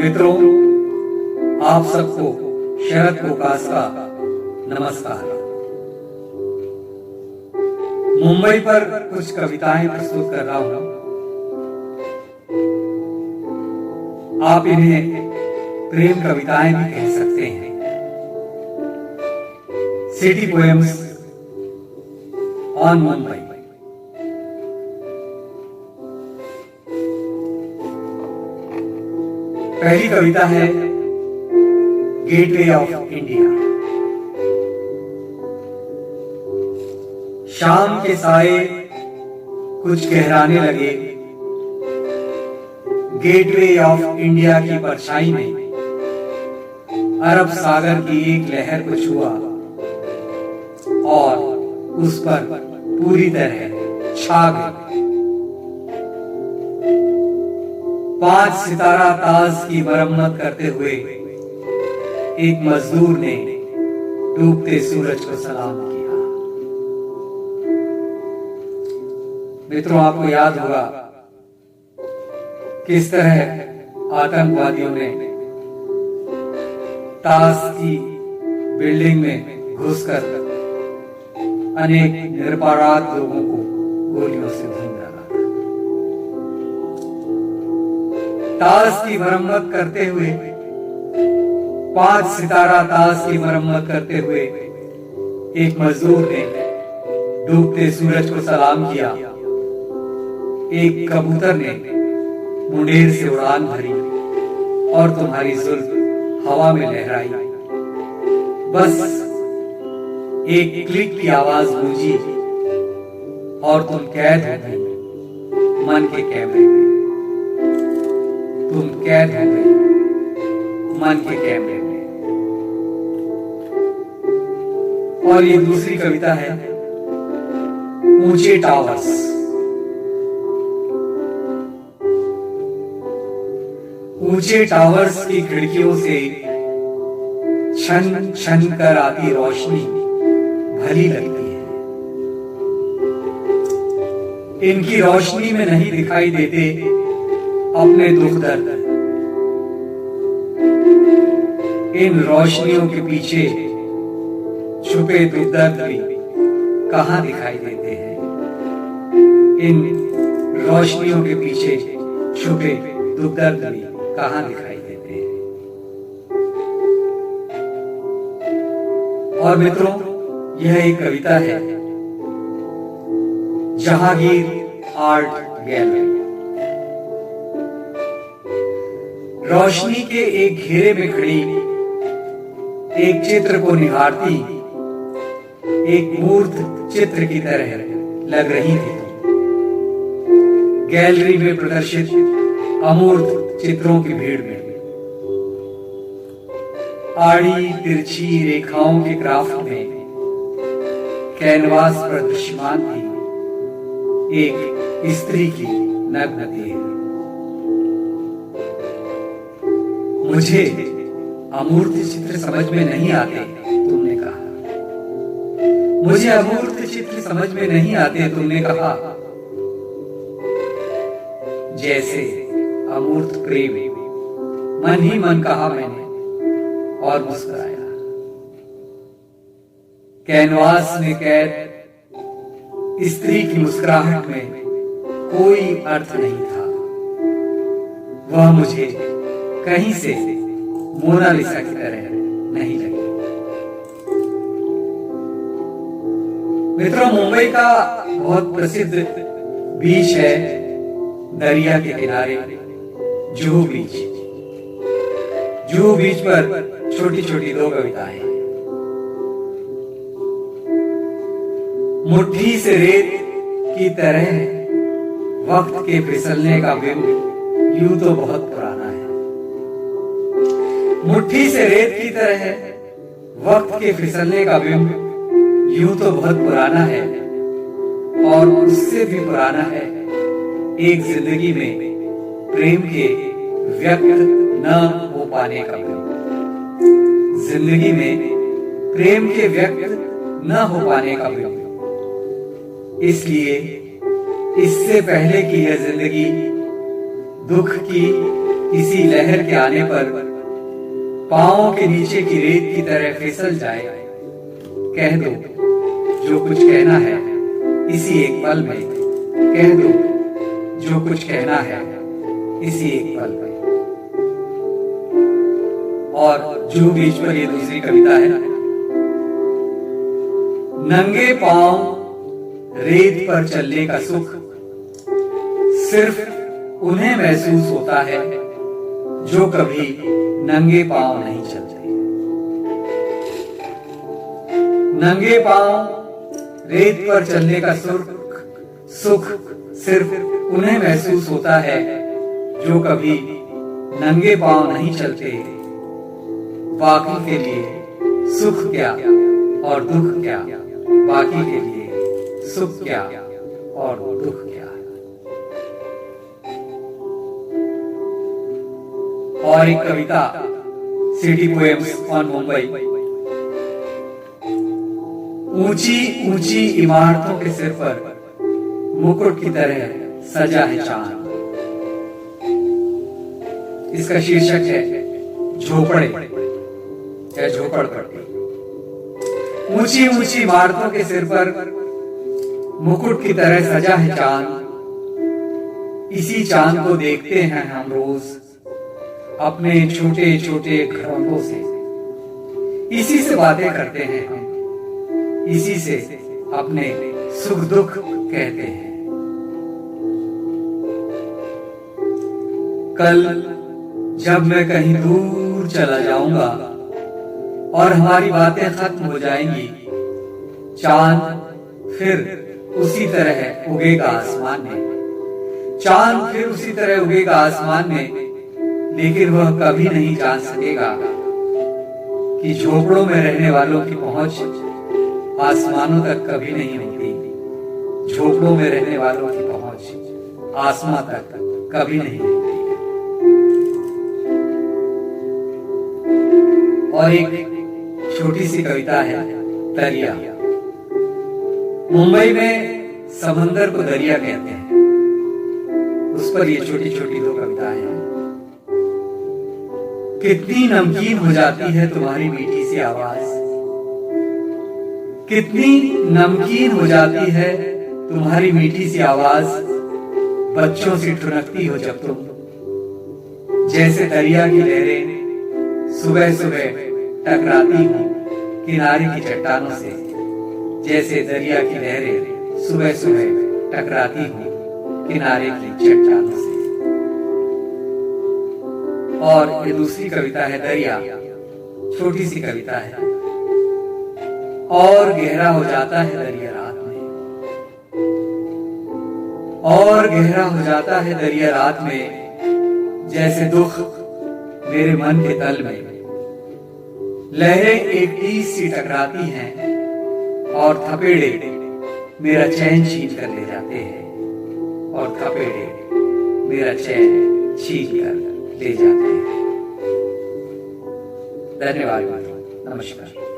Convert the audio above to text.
मित्रों, आप सबको शरद प्रकाश का नमस्कार। मुंबई पर कुछ कविताएं प्रस्तुत कर रहा हूं। आप इन्हें प्रेम कविताएं भी कह सकते हैं। City poems on Mumbai. पहली कविता है गेटवे ऑफ इंडिया। शाम के साए कुछ गहराने लगे, गेटवे ऑफ इंडिया की परछाई में अरब सागर की एक लहर को छुआ और उस पर पूरी तरह छा गई। 5 सितारा ताज की मरम्मत करते हुए एक मजदूर ने डूबते सूरज को सलाम किया। मित्रों, आपको याद होगा किस तरह आतंकवादियों ने ताज की बिल्डिंग में घुसकर अनेक निरपराध लोगों को गोलियों से भून डाला था। ताज की मरम्मत करते हुए 5 सितारा ताज की मरम्मत करते हुए एक मजदूर ने डूबते सूरज को सलाम किया। एक कबूतर ने मुंडेर से उड़ान भरी और तुम्हारी जुल्फ हवा में लहराई। बस एक क्लिक की आवाज गूंजी और तुम कैद हो गई मन के कैमरे में। तुम कैद हो गई मन के कैमरे में। और ये दूसरी कविता है ऊंचे टावर्स। ऊंचे टावर्स की खिड़कियों से छन छन कर आती रोशनी भली लगती है। इनकी रोशनी में नहीं दिखाई देते अपने दुख दर्द। इन रोशनियों के पीछे छुपे दुख दर्द भी कहां दिखाई देते हैं। इन रोशनियों के पीछे छुपे दुख दर्द भी कहां दिखाई देते हैं। और मित्रों, यह एक कविता है जहांगीर आर्ट गैलरी। रोशनी के एक घेरे में खड़ी एक चित्र को निहारती एक मूर्त चित्र की तरह लग रही थी। गैलरी में प्रदर्शित अमूर्त चित्रों की भीड़ में आड़ी तिरछी रेखाओं के क्राफ्ट में कैनवास पर दृश्यमान थी एक स्त्री की नग्न देह। मुझे अमूर्त चित्र समझ में नहीं आते, तुमने कहा। मुझे अमूर्त चित्र समझ में नहीं आते, तुमने कहा। जैसे अमूर्त प्रेम, मन ही मन कहा मैंने और मुस्कुराया। कैनवास में कैद स्त्री की मुस्कुराहट में कोई अर्थ नहीं था। वह मुझे कहीं से मोनालिसा की तरह नहीं लगी। मित्रों, मुंबई का बहुत प्रसिद्ध बीच है दरिया के किनारे जुहू बीच। जुहू बीच पर छोटी छोटी 2 कविताएं। मुट्ठी से रेत की तरह वक्त के फिसलने का बिंब यूं तो बहुत पुराना है। मुट्ठी से रेत की तरह वक्त के फिसलने का बिंब यूं तो बहुत पुराना है। और उससे भी पुराना है एक जिंदगी में प्रेम के व्यक्त न हो पाने का बिंब। जिंदगी में प्रेम के व्यक्त न हो पाने का बिंब। इसलिए इससे पहले कि यह जिंदगी दुख की किसी लहर के आने पर पांवों के नीचे की रेत की तरह फिसल जाए, कह दो जो कुछ कहना है इसी एक पल में, कह दो जो कुछ कहना है इसी एक पल में। और जो बीच पर ये दूसरी कविता है। नंगे पांव रेत पर चलने का सुख सिर्फ उन्हें महसूस होता है जो कभी नंगे पांव नहीं चलते। नंगे पांव रेत पर चलने का सुख सिर्फ उन्हें महसूस होता है जो कभी नंगे पांव नहीं चलते। बाकी के लिए सुख क्या और दुख क्या, बाकी के लिए सुख क्या और दुख क्या। और एक कविता, सिटी पोएम्स ऑन मुंबई। ऊंची ऊंची इमारतों के सिर पर मुकुट की तरह सजा है चांद। इसका शीर्षक है झोपड़े या झोपड़पट्टी। ऊंची ऊंची इमारतों के सिर पर मुकुट की तरह सजा है चांद। इसी चांद को देखते हैं हम रोज अपने छोटे छोटे घरों से। इसी से बातें करते हैं हम, इसी से अपने सुख दुख कहते हैं। कल जब मैं कहीं दूर चला जाऊंगा और हमारी बातें खत्म हो जाएंगी, चांद फिर उसी तरह उगेगा आसमान में। चांद फिर उसी तरह उगेगा आसमान में, लेकिन वह कभी नहीं जान सकेगा कि झोपड़ों में रहने वालों की पहुंच आसमानों तक कभी नहीं होती। झोपड़ों में रहने वालों की पहुंच आसमान तक कभी नहीं होती। और एक छोटी सी कविता है, दरिया। मुंबई में समंदर को दरिया कहते हैं। उस पर ये छोटी छोटी दो कविताएं हैं। कितनी नमकीन हो जाती है तुम्हारी मीठी सी आवाज, कितनी नमकीन हो जाती है तुम्हारी मीठी सी आवाज। बच्चों से ठुनकती हो जब तुम, जैसे दरिया की लहरें सुबह सुबह टकराती हो किनारे की चट्टानों से। जैसे दरिया की लहरें सुबह सुबह टकराती हो किनारे की चट्टानों से। और ये दूसरी कविता है, दरिया। छोटी सी कविता है। और गहरा हो जाता है दरिया रात में, और गहरा हो जाता है दरिया रात में, जैसे दुख मेरे मन के तल में। लहरें एक टीस सी टकराती हैं और थपेड़े मेरा चैन छीन कर ले जाते हैं, और थपेड़े मेरा चैन छीन कर ले जाते हैं। धन्यवाद, नमस्कार।